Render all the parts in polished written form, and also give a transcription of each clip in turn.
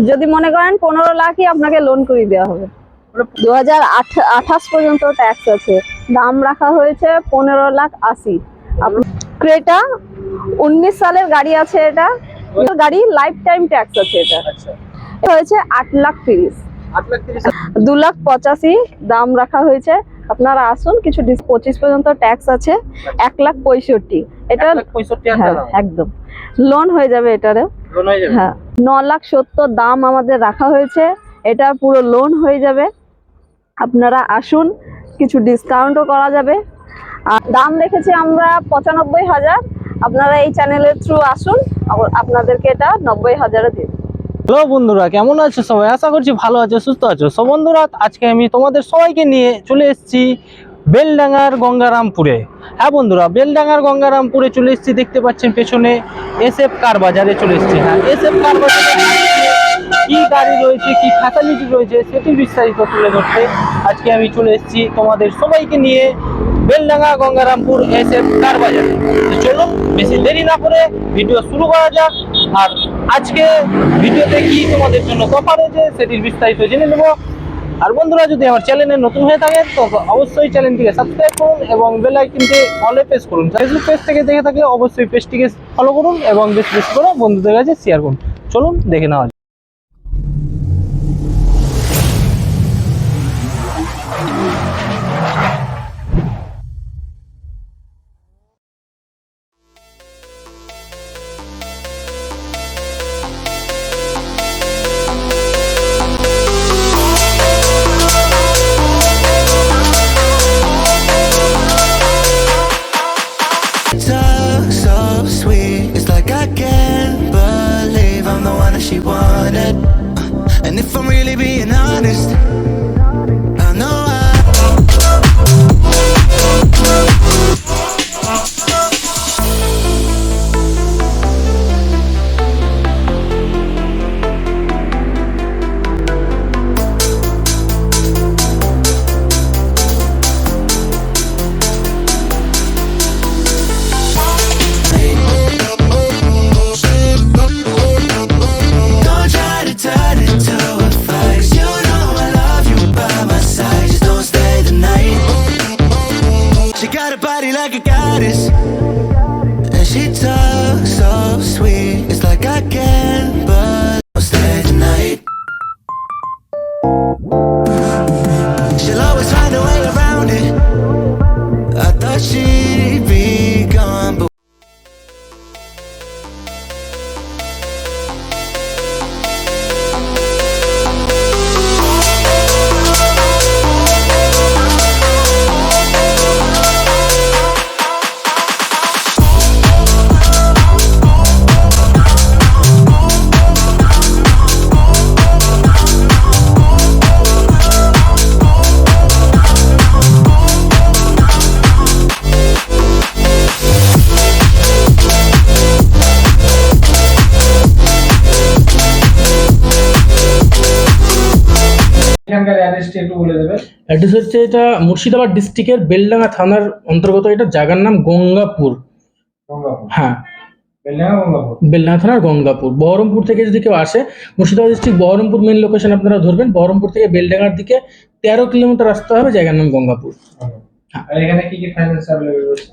যদি মনে করেন 15 লাখই আপনাকে লোন করে দেওয়া হবে। 2028 পর্যন্ত ট্যাক্স আছে, দাম রাখা হয়েছে 15,80,000। ক্রেটা 19 সালের গাড়ি আছে, এটা গাড়ি লাইফ টাইম ট্যাক্স আছে। এটা হয়েছে 8,30,000। 2,85,000 দাম রাখা হয়েছে। আপনারা আসুন, কিছু 25 পর্যন্ত ট্যাক্স আছে। 1,65,000 এটা একদম লোন হয়ে যাবে। এটারও হ্যাঁ 9,70,000 দাম আমাদের রাখা হয়েছে, এটা পুরো লোন হয়ে যাবে। আপনারা আসুন, কিছু ডিসকাউন্টও করা যাবে। আর দাম রেখেছি আমরা 95,000। আপনারা এই চ্যানেলের থ্রু আসুন, আপনাদেরকে এটা 90,000-এ দেব। হ্যালো বন্ধুরা, কেমন আছো সবাই? আশা করছি ভালো আছো, সুস্থ আছো। সব বন্ধুরা, আজকে আমি তোমাদের সবাইকে নিয়ে চলে এসেছি বেলডাঙ্গার গঙ্গারামপুরে। হ্যাঁ বন্ধুরা, বেলডাঙ্গার গঙ্গারামপুরে চলে এসেছি। দেখতে পাচ্ছেন পেছনে SF কার বাজারে চলে এসেছি। হ্যাঁ, SF কার বাজারে কি গাড়ি রয়েছে, কি ফ্যাসিলিটি রয়েছে, সেটি বিস্তারিত তুলে ধরতে আজকে আমি চলে এসেছি তোমাদের সবাইকে নিয়ে বেলডাঙ্গা গঙ্গারামপুর SF কার বাজারে। চলুন বেশি দেরি না করে ভিডিও শুরু করা যাক। আর আজকে ভিডিওতে কি তোমাদের জন্য অফার রয়েছে সেটির বিস্তারিত জেনে নেব। আর বন্ধুরা, যদি আমার চ্যানেলে নতুন হয়ে থাকেন তো অবশ্যই চ্যানেলটিকে সাবস্ক্রাইব করুন এবং বেল আইকনটি অলে প্রেস করুন। ফেসবুক পেজ থেকে দেখে থাকলে অবশ্যই পেজটিকে ফলো করুন এবং বেশি বেশি করে বন্ধুদের কাছে শেয়ার করুন। চলুন দেখে নেওয়া যাক। So sweet, it's like I can't believe I'm the one that she wanted. And if I'm really being honest, I know like a goddess, and she talks so sweet. It's like I can't but stay tonight. She'll always find a way around it. I thought she'd be gone, but address হচ্ছে এটা মুর্শিদাবাদ ডিস্ট্রিক্টের বেলডাঙ্গা থানার অন্তর্গত। এটা জায়গার নাম গঙ্গাপুর। হ্যাঁ, বেলডাঙ্গা থানার গঙ্গাপুর। বহরমপুর থেকে যদি কেউ আসে, Murshidabad district Baharampur main location আপনারা ধরবেন। বহরমপুর থেকে বেলডাঙ্গার দিকে 13 কিলোমিটার রাস্তা হবে, জায়গার নাম গঙ্গাপুর।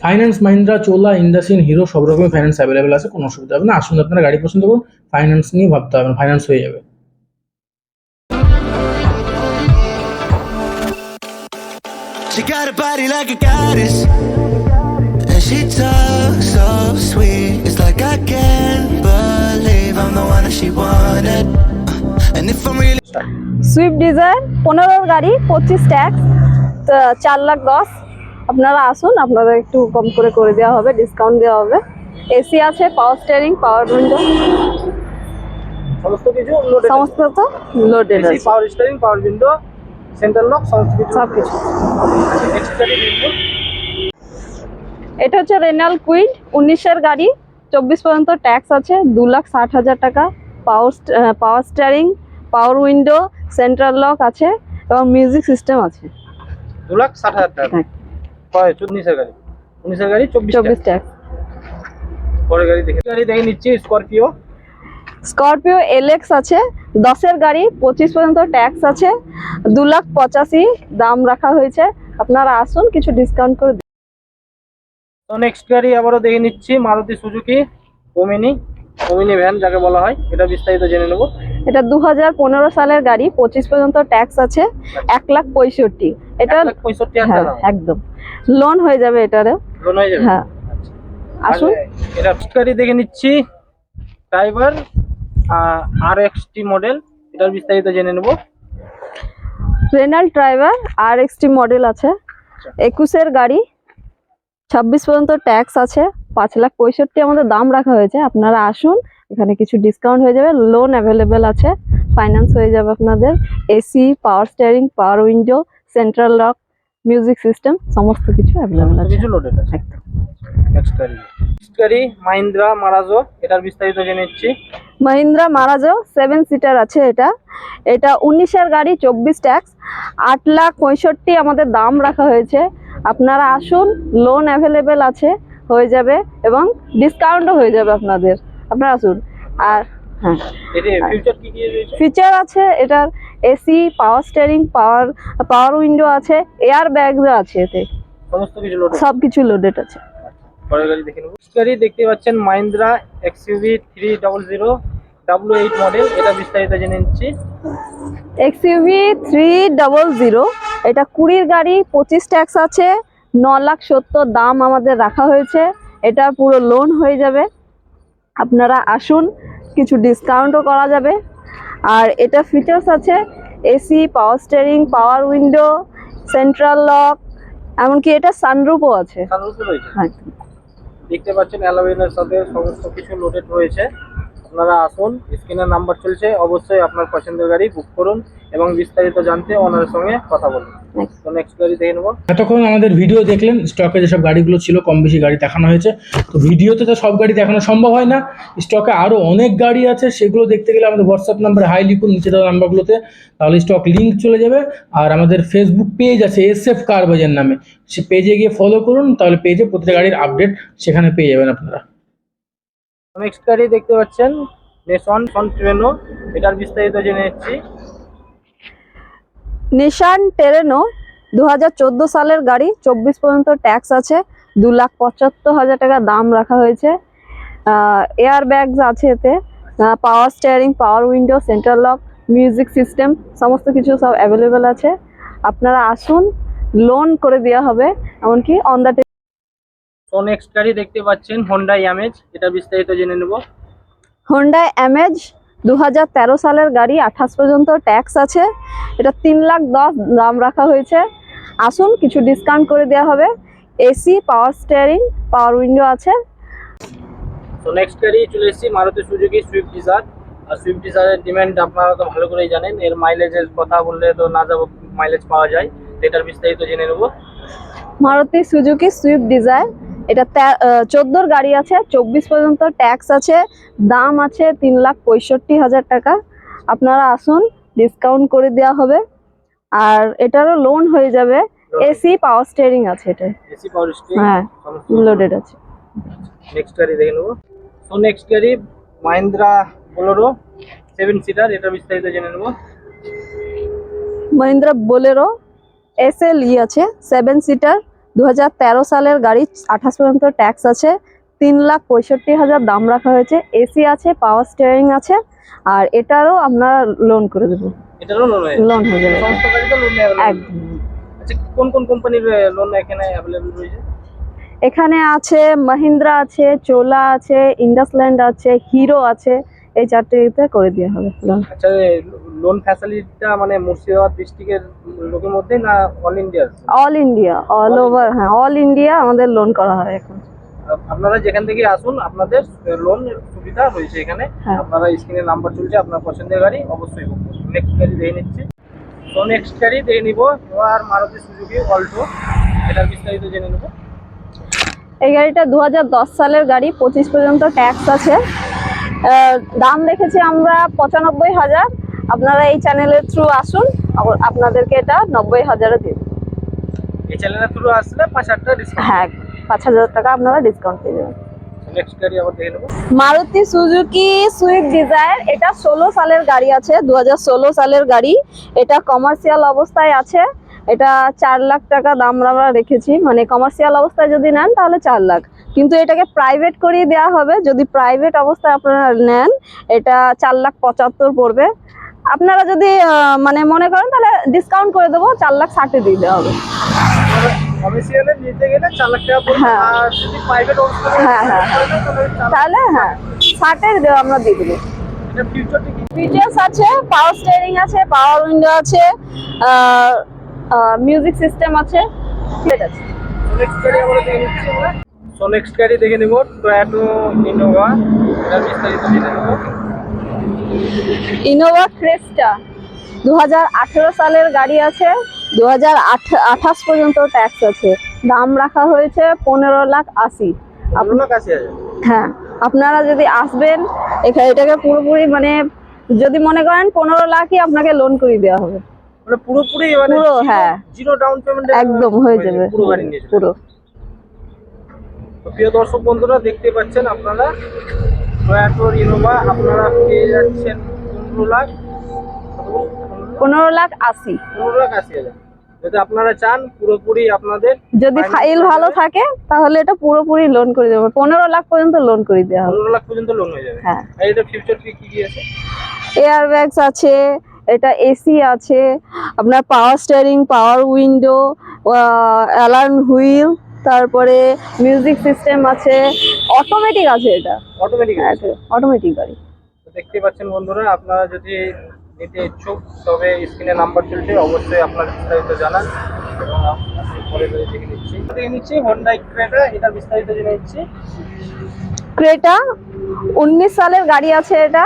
ফাইন্যান্স মাহিন্দ্রা, চোলা, ইন্দাসিন, হিরো সব রকমের ফাইন্যান্স অ্যাভেলেবেল আছে, কোনো অসুবিধা হবে না। আসুন, আপনারা গাড়ি পছন্দ করুন, ফাইন্যান্স নিয়ে ভাবতে হবে না, ফাইন্যান্স হয়ে যাবে। she got a body like a goddess, and she talks so sweet. It's like I can't believe I'm the one that she wanted. And if I'm really Swift Dzire 15 গাড়ি, 25 tax, 4,10,000। আপনারা আসুন, আপনারা একটু কম করে দেওয়া হবে, ডিসকাউন্ট দেওয়া হবে। এসি আছে, পাওয়ার স্টিয়ারিং, পাওয়ার উইন্ডো, সমস্ত কিছু লোডেড, সমস্ত তো লোডেড আছে। পাওয়ার স্টিয়ারিং, পাওয়ার উইন্ডো, সেন্ট্রাল লক, সব কিছু। এটা হচ্ছে রেনাল্ট কুইড 19-এর গাড়ি, 24 পর্যন্ত ট্যাক্স আছে। 2,60,000 টাকা। পাওয়ার স্টিয়ারিং, পাওয়ার উইন্ডো, সেন্ট্রাল লক আছে এবং মিউজিক সিস্টেম আছে। 2,60,000 টাকা। 19-এর গাড়ি, 24 ট্যাক্স। পরে গাড়ি দেখে নিচ্ছি। স্করপিও স্করপিও এলএক্স আছে, 10-এর গাড়ি, 25 পর্যন্ত ট্যাক্স আছে, 2,85,000 দাম রাখা হয়েছে। আপনারা আসুন, কিছু ডিসকাউন্ট করে দিন। তো নেক্সট গাড়ি আবারও দেখে নিচ্ছি মারুতি সুজুকি ওমিনি ভ্যান যাকে বলা হয়, এটা বিস্তারিত জেনে নেব। এটা 2015 সালের গাড়ি, 25 পর্যন্ত ট্যাক্স আছে, 1,65,000। এটা 1,65,000 হ্যাঁ একদম লোন হয়ে যাবে, এটারে লোন হয়ে যাবে। হ্যাঁ আসুন। এটা গাড়ি দেখে নিচ্ছি ড্রাইভার RXT মডেল, এটার বিস্তারিত জেনে নেব। রেনাল্ট ড্রাইভার RXT মডেল আছে, 21-এর গাড়ি, 26 পর্যন্ত ট্যাক্স আছে, 5,65,000 আমাদের দাম রাখা হয়েছে। আপনারা আসুন, এখানে কিছু ডিসকাউন্ট হয়ে যাবে, লোন অ্যাভেলেবেল আছে, ফাইন্যান্স হয়ে যাবে আপনাদের। এসি, পাওয়ার স্টিয়ারিং, পাওয়ার window, central lock, music system সমস্ত কিছু অ্যাভেলেবেল আছে। কিছু লোডেড আছে। নেক্সট গাড়ি মাহিন্দ্রা মারাজো, এটার বিস্তারিত জেনে নিচ্ছি। মাহিন্দ্রা মারাজো 7 সিটার আছে। এটা 19-এর গাড়ি, 24 ট্যাক্স, 8,65,000 আমাদের দাম রাখা হয়েছে। আপনারা আসুন, লোন অ্যাভেলেবেল আছে, হয়ে যাবে এবং ডিসকাউন্টও হয়ে যাবে আপনাদের। আপনারা আসুন। আর হ্যাঁ, ফিচার আছে এটার এসি, পাওয়ার স্টিয়ারিং, পাওয়ার উইন্ডো আছে, এয়ার ব্যাগ আছে, এতে সবকিছু লোডেড আছে। পরের গাড়ি দেখে নেব। গাড়ি দেখতে পাচ্ছেন মাহিন্দ্রা XUV 300 W8 মডেল, এটা বিস্তারিত জেনে নিচ্ছি। XUV 300, এটা 20-র গাড়ি, 25 ট্যাক্স আছে, 9,70,000 দাম আমাদের রাখা হয়েছে। এটা পুরো লোন হয়ে যাবে। আপনারা আসুন, কিছু ডিসকাউন্টও করা যাবে। আর এটা ফিচার্স আছে এসি, পাওয়ার স্টিয়ারিং, পাওয়ার উইন্ডো, সেন্ট্রাল লক, এমনকি এটা সানরুফও আছে। হ্যাঁ, দেখতে পাচ্ছেন অ্যালুমিনিয়ামের সাথে সমস্ত কিছু লোডেড রয়েছে। আপনারা আসুন, স্ক্রিনের নাম্বার চলছে, অবশ্যই আপনার পছন্দের গাড়ি বুক করুন এবং বিস্তারিত জানতে ওনার সঙ্গে কথা বলুন। তো নেক্সট গাড়ি দেখে নেব। এতক্ষণ আমাদের ভিডিও দেখলেন, স্টকে যেসব গাড়িগুলো ছিল কম বেশি গাড়ি দেখানো হয়েছে। তো ভিডিওতে তো সব গাড়ি দেখানো সম্ভব হয় না, স্টকে আরও অনেক গাড়ি আছে, সেগুলো দেখতে গেলে আমাদের হোয়াটসঅ্যাপ নাম্বারে হাই লিখুন নিচে দেওয়া নাম্বারগুলোতে, তাহলে স্টক লিঙ্ক চলে যাবে। আর আমাদের ফেসবুক পেজ আছে S.F কার বাজার নামে, সে পেজে গিয়ে ফলো করুন, তাহলে পেজে প্রতিটা গাড়ির আপডেট সেখানে পেয়ে যাবেন আপনারা। নেক্সট গাড়ি দেখতে পাচ্ছেন নিশান টেরেনো, এটার বিস্তারিত জেনে নিচ্ছি। নিশান টেরেনো 2014 সালের গাড়ি, 24 পর্যন্ত ট্যাক্স আছে, 2,75,000 টাকা দাম রাখা হয়েছে। এয়ার ব্যাগস আছে এতে, পাওয়ার স্টিয়ারিং, পাওয়ার window, central lock, music system সমস্ত কিছু সব অ্যাভেলেবেল আছে। আপনারা আসুন, লোন করে দেওয়া হবে, এমনকি অন দ্য। তো নেক্সট গাড়ি দেখতে পাচ্ছেন হোন্ডা ইয়ামেজ, এটা বিস্তারিত জেনে নেব। হোন্ডা অ্যামেজ 2013 সালের গাড়ি, 28 পর্যন্ত ট্যাক্স আছে, এটা 3,10,000 দাম রাখা হয়েছে। আসুন, কিছু ডিসকাউন্ট করে দেওয়া হবে। এসি, পাওয়ার স্টিয়ারিং, পাওয়ার উইন্ডো আছে। তো নেক্সট গাড়ি চলে এসেছি মারুতি সুজুকি সুইফট ডিজায়ার। আর সুইফট ডিজায়ারের ডিমান্ড আপনারা তো ভালো করেই জানেন, এর মাইলেজের কথা বললে তো না যাব, মাইলেজ পাওয়া যায়, এটার বিস্তারিত জেনে নেব। মারুতি সুজুকি সুইফট ডিজায়ার, এটা 14-র গাড়ি আছে, 24 পর্যন্ত ট্যাক্স আছে, দাম আছে 3,65,000 টাকা। আপনারা আসুন, ডিসকাউন্ট করে দেওয়া হবে, আর এটারও লোন হয়ে যাবে। এসি, পাওয়ার স্টিয়ারিং আছে, এটা এসি পাওয়ার স্টিয়ারিং, হ্যাঁ লোডেড আছে। নেক্সট গাড়ি দেখে নেব। তো নেক্সট গাড়ি মাহিন্দ্রা বোলেরো 7 সিটার, এটা বিস্তারিত জেনে নেব। মাহিন্দ্রা বোলেরো SLE আছে, 7 সিটার, 2013 সালের গাড়ি, 28 পর্যন্ত ট্যাক্স আছে, 3,65,000 দাম রাখা হয়েছে। এসি আছে, পাওয়ার স্টিয়ারিং আছে, আর এটারও আমরা লোন করে দেবো। এটারও লোন হয়ে যাবে, সমস্ত গাড়ি তো লোন একদম। আচ্ছা, কোন কোন কোম্পানির লোন এখানে अवेलेबल রয়েছে? এখানে আছে মাহিন্দ্রা আছে, চোলা আছে, ইন্ডাসল্যান্ড আছে, হিরো আছে, এই চারটেতে করে দেওয়া হবে লোন। আচ্ছা, লোন ফ্যাসিলিটিটা মানে মুর্শিদাবাদ ডিস্ট্রিক্টের লোকের মধ্যে না all India? All India, all over, হ্যাঁ অল ইন্ডিয়া আমাদের লোন করা হয় এখন। আপনারা যেখান থেকে আসুন, আপনাদের লোন সুবিধা রয়েছে এখানে। আপনারা স্ক্রিনে নাম্বার চলছে, আপনার পছন্দের গাড়ি অবশ্যই বুক করুন। নেক্সট গাড়ি দেখে নিচ্ছি। তো নেক্সট গাড়ি দেখে নিব আর মারুতি সুজুকি অল্টো, এটার বিস্তারিত জেনে নেব। এই গাড়িটা 2010 সালের গাড়ি, 25 পর্যন্ত ট্যাক্স আছে, দাম রেখেছি আমরা 95,000। আপনারা এই চ্যানেলের থ্রু আসুন, আপনাদেরকে এটা 90,000-এ দেব। এই চ্যানেলের থ্রু আসলে 5,000 টাকা ডিসকাউন্ট। হ্যাঁ, 5,000 টাকা আপনারা ডিসকাউন্ট পেয়ে যাবেন। নেক্সট গাড়ি আবার দেখে নেব। মারুতি সুজুকি সুইফট ডিজায়ার, এটা 16 সালের গাড়ি আছে, 2016 সালের গাড়ি। এটা কমার্শিয়াল অবস্থায় আছে। এটা 4 লাখ টাকা দাম আমরা রেখেছি, মানে কমার্শিয়াল অবস্থায় যদি নেন তাহলে 4 লাখ, কিন্তু এটাকে প্রাইভেট করিয়ে দেওয়া হবে। যদি প্রাইভেট অবস্থায় আপনারা নেন এটা 4,75,000 পড়বে। আপনারা যদি মানে মনে করেন তাহলে ডিসকাউন্ট করে দেবো, 4,60,000 দিয়ে দেওয়া হবে। কমার্শিয়ালে নিতে গেলে 4 লাখ টাকা পড়বে, হ্যাঁ। আর যদি প্রাইভেট অবস্থায় হ্যাঁ হ্যাঁ তাহলে হ্যাঁ 60,000 আমরা দিয়ে দেবো। এটা ফিউচারটা কি? ফিচার্স আছে, পাওয়ার স্টিয়ারিং আছে, পাওয়ার উইন্ডো আছে, মিউজিক সিস্টেম আছে, ঠিক আছে। নেক্সট গাড়ি আমরা দেখে নিচ্ছি আমরা। সো নেক্সট গাড়ি দেখে নেব টয়োটা ইনোভা, এটা বিস্তারিত জেনে নেব। ইনোভা ক্রেস্টা 2018 সালের গাড়ি আছে, 2028 পর্যন্ত ট্যাক্স আছে। দাম রাখা হয়েছে 15,80,000। 15,80,000। হ্যাঁ, আপনারা যদি আসবেন এখানে এটাকে পুরোপুরি মানে যদি মনে করেন 15 লাখই আপনাকে লোন করে দেওয়া হবে, মানে পুরোপুরি মানে পুরো, হ্যাঁ জিরো ডাউন পেমেন্ট একদম হয়ে যাবে পুরো গাড়ি নিয়ে যাবে। পুরো। তো প্রিয় দর্শক বন্ধুরা দেখতে পাচ্ছেন আপনারা টয়োটা ইনোভা আপনারা পেয়ে যাচ্ছেন 15,80,000। 15,80,000। যদি আপনারা চান পুরোপুরি আপনাদের যদি ফাইল ভালো থাকে তাহলে এটা পুরোপুরি লোন করে দেবো, 15 লাখ পর্যন্ত লোন করে দেওয়া হবে। 15 লাখ পর্যন্ত লোন হয়ে যাবে। হ্যাঁ। আর এটা ফিউচার কি কি আছে? এয়ার ব্যাগস আছে, এটা এসি আছে, আপনার পাওয়ার স্টিয়ারিং, পাওয়ার উইন্ডো, অ্যালার্ম হুইল, তারপরে মিউজিক সিস্টেম আছে, অটোমেটিক আছে। এটা অটোমেটিক আছে, অটোমেটিক গাড়ি। তো দেখতে পাচ্ছেন বন্ধুরা, আপনারা যদি নিতে ইচ্ছুক তবে স্ক্রিনে নাম্বার চলছে, অবশ্যই আপনার বিস্তারিত জানান এবং আপনি পরে দেখে নিচ্ছি হোন্ডাই ক্রেটা, এটা বিস্তারিত জেনে নিচ্ছি। ক্রেটা 19 সালের গাড়ি আছে, এটা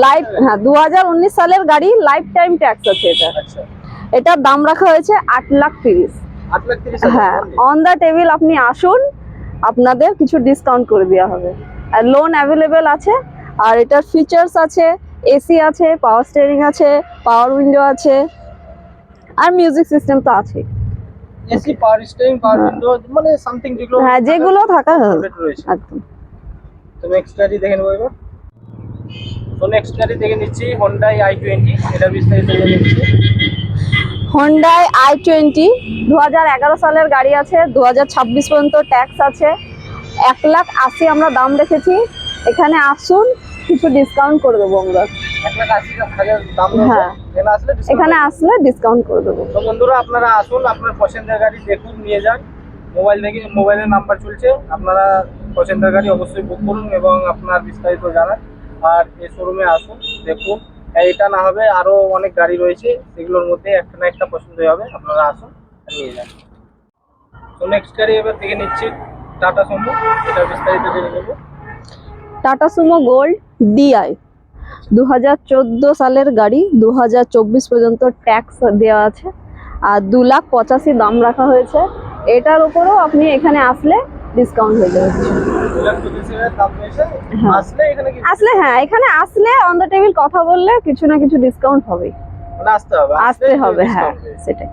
লাইফ, হ্যাঁ 2019 সালের গাড়ি, লাইফ টাইম ট্যাক্স আছে এটা। আচ্ছা, এটার দাম রাখা হয়েছে 8,30,000। 8,30,000। হ্যাঁ, অন দ্য টেবিল আপনি আসুন, আপনাদের কিছু ডিসকাউন্ট করে দেওয়া হবে। আর লোন অ্যাভেলেবেল আছে। আর এটার ফিচার্স আছে, এসি আছে, পাওয়ার স্টিয়ারিং আছে, পাওয়ার উইন্ডো আছে, আর মিউজিক সিস্টেম তো আছে। এসি, পাওয়ার স্টিয়ারিং, পাওয়ার উইন্ডো, মানে সামথিং যেগুলো হ্যাঁ যেগুলো থাকা রয়েছে একদম। তো নেক্সট গাড়ি দেখে নেবো এবার। তো নেক্সট গাড়ি দেখে নিচ্ছি হোন্ডাই i20, এটা বিস্তারিত জেনে নিচ্ছি। হোন্ডাই i20 2011 সালের গাড়ি আছে, 2026 পর্যন্ত ট্যাক্স আছে। 1,80,000 আমরা দাম রেখেছি। এখানে আসুন, কিছু ডিসকাউন্ট করে দেবো আমরা। 1,80,000 দাম হ্যাঁ, এখানে আসলে ডিসকাউন্ট করে দেবো। তো বন্ধুরা আপনারা আসুন, আপনার পছন্দের গাড়ি দেখুন, নিয়ে যান। মোবাইলের নাম্বার চলছে, আপনারা পছন্দের গাড়ি অবশ্যই বুক করুন এবং আপনার বিস্তারিত জানান। আর এই শোরুমে আসুন, দেখুন, এটা না হবে আরো অনেক গাড়ি রয়েছে, সেগুলোর মধ্যে একটা না একটা পছন্দ হবে, আপনারা আসুন আর নিয়ে যান। তো নেক্সট গাড়ি এবার দেখে নিচ্ছি টাটা সুমো, এটা বিস্তারিত জেনে নেব। টাটা সুমো গোল্ড ডিআই 2014 সালের গাড়ি, 2024 পর্যন্ত ট্যাক্স দেওয়া আছে। আর 2,85,000 দাম রাখা হয়েছে। এটার উপরেও আপনি এখানে আসলে ডিসকাউন্ট হয়ে যাবে। 2,25,000 দাম রয়েছে। হ্যাঁ। আসলে হ্যাঁ, এখানে আসলে অন দ্য টেবিল কথা বললে কিছু না কিছু ডিসকাউন্ট হবে। মানে আসতে হবে, আসতে হবে, হ্যাঁ সেটাই।